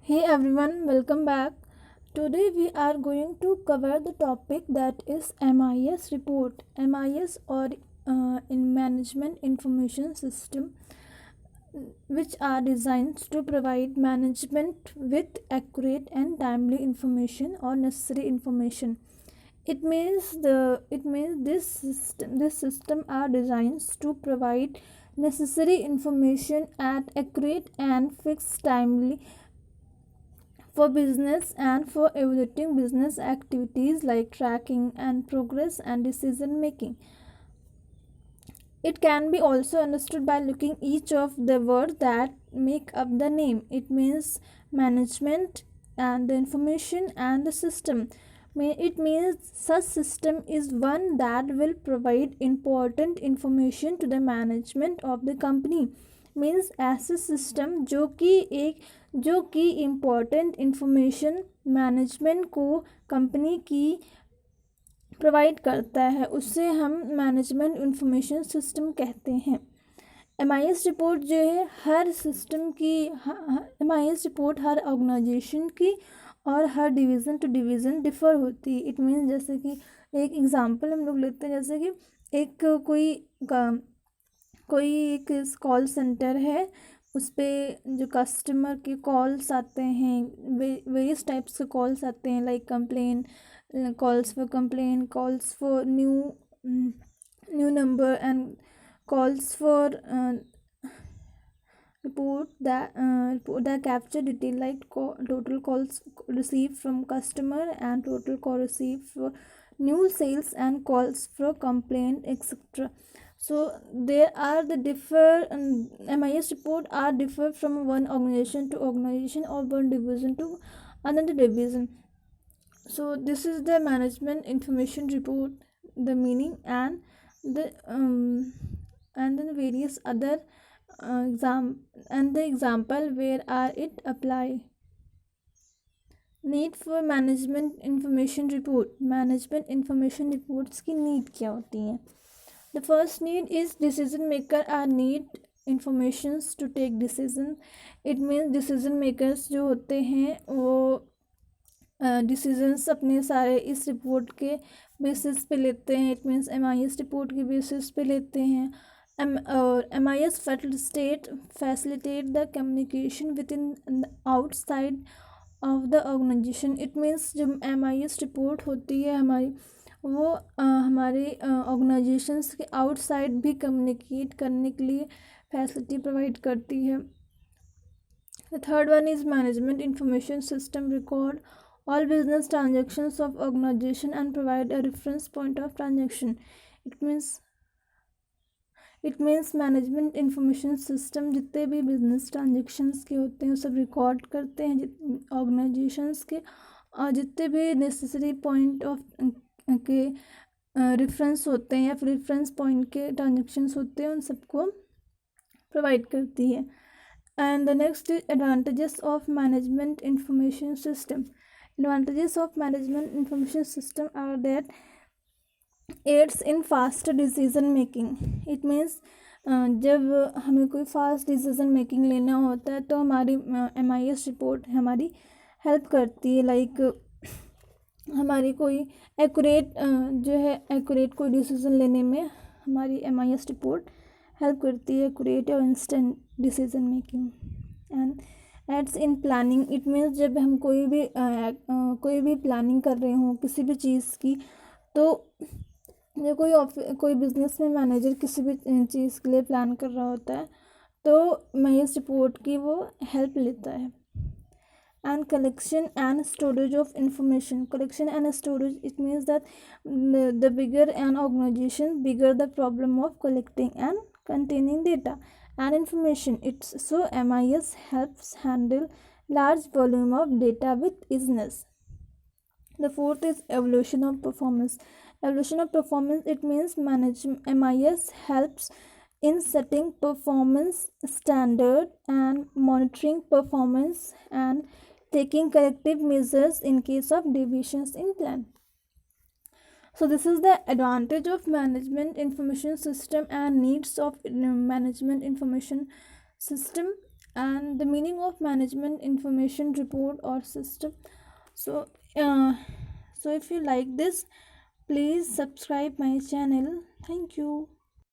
Hey everyone, welcome back. Today we are going to cover the topic that is MIS report. MIS or in Management Information System, which are designed to provide management with accurate and timely information or necessary information. It means this system are designed to provide necessary information at accurate and fixed timely for business and for evaluating business activities like tracking and progress and decision making. It can be also understood by looking each of the words that make up the name. It means management and the information and the system. It means such system is one that will provide important information to the management of the company. Means ऐसे system जो कि important information management को company की provide करता है उससे हम management information system कहते हैं. MIS रिपोर्ट जो है हर सिस्टम की MIS रिपोर्ट हर ऑर्गेनाइजेशन की और हर डिवीज़न टू डिवीज़न डिफ़र होती है. इट मीन्स जैसे कि एक एग्ज़ाम्पल हम लोग लेते हैं, जैसे कि एक कोई एक कॉल सेंटर है, उस पर जो कस्टमर के कॉल्स आते हैं, वेरियस टाइप्स के कॉल्स आते हैं, like complain, calls for new number and calls for report that capture detail like total calls received from customer and total call received for new sales and calls for complaint, etc. So there are the MIS report are differ from one organization to organization or one division to another division. So this is the management information report, the meaning and the various other example where are it apply. Need for management information report. Management information reports की need क्या होती हैं? The first need is decision maker are need informations to take decision. It means decision makers जो होते हैं वो decisions अपने सारे इस रिपोर्ट के बेसिस पे लेते हैं. इट मीन्स MIS रिपोर्ट के बेसिस पे लेते हैं. MIS facilitate the communication within outside of the organization. It means जो MIS रिपोर्ट होती है हमारी, वो हमारे ऑर्गेनाइजेशंस के आउटसाइड भी कम्युनिकेट करने के लिए फैसिलिटी प्रोवाइड करती है. The third one is management information system record all business transactions of organization and provide a reference point of transaction. It means management information system जितने भी बिजनेस ट्रांजेक्शन्स के होते हैं वो सब रिकॉर्ड करते हैं ऑर्गेनाइजेशंस के, और जितने भी नेसेसरी पॉइंट ऑफ के रेफरेंस होते हैं या फिर रेफरेंस पॉइंट के ट्रांजेक्शन्स होते हैं उन सबको प्रोवाइड करती है. And the next is advantages of management information system. Advantages of management information system are that aids in fast decision making. It means जब हमें कोई फास्ट डिसीजन मेकिंग लेना होता है तो हमारी MIS रिपोर्ट हमारी हेल्प करती है. लाइक हमारी कोई एक्यूरेट कोई डिसीजन लेने में हमारी MIS रिपोर्ट हेल्प करती है, एक्यूरेट और instant decision making. And aids in planning. It means जब हम कोई भी प्लानिंग कर रहे हों किसी भी चीज़ की, तो या कोई बिजनेस में मैनेजर किसी भी चीज़ के लिए प्लान कर रहा होता है तो MIS रिपोर्ट की वो हेल्प लेता है. And collection and storage of information. Collection and storage, it means that the bigger an organization bigger the problem of collecting and containing data and information. So MIS helps handle large volume of data with easiness. The fourth is evaluation of performance. Evaluation of performance, it means MIS helps in setting performance standard and monitoring performance and taking corrective measures in case of deviations in plan. So this is the advantage of management information system and needs of management information system. and the meaning of management information report or system. So uh, so if you like this, please subscribe my channel. Thank you.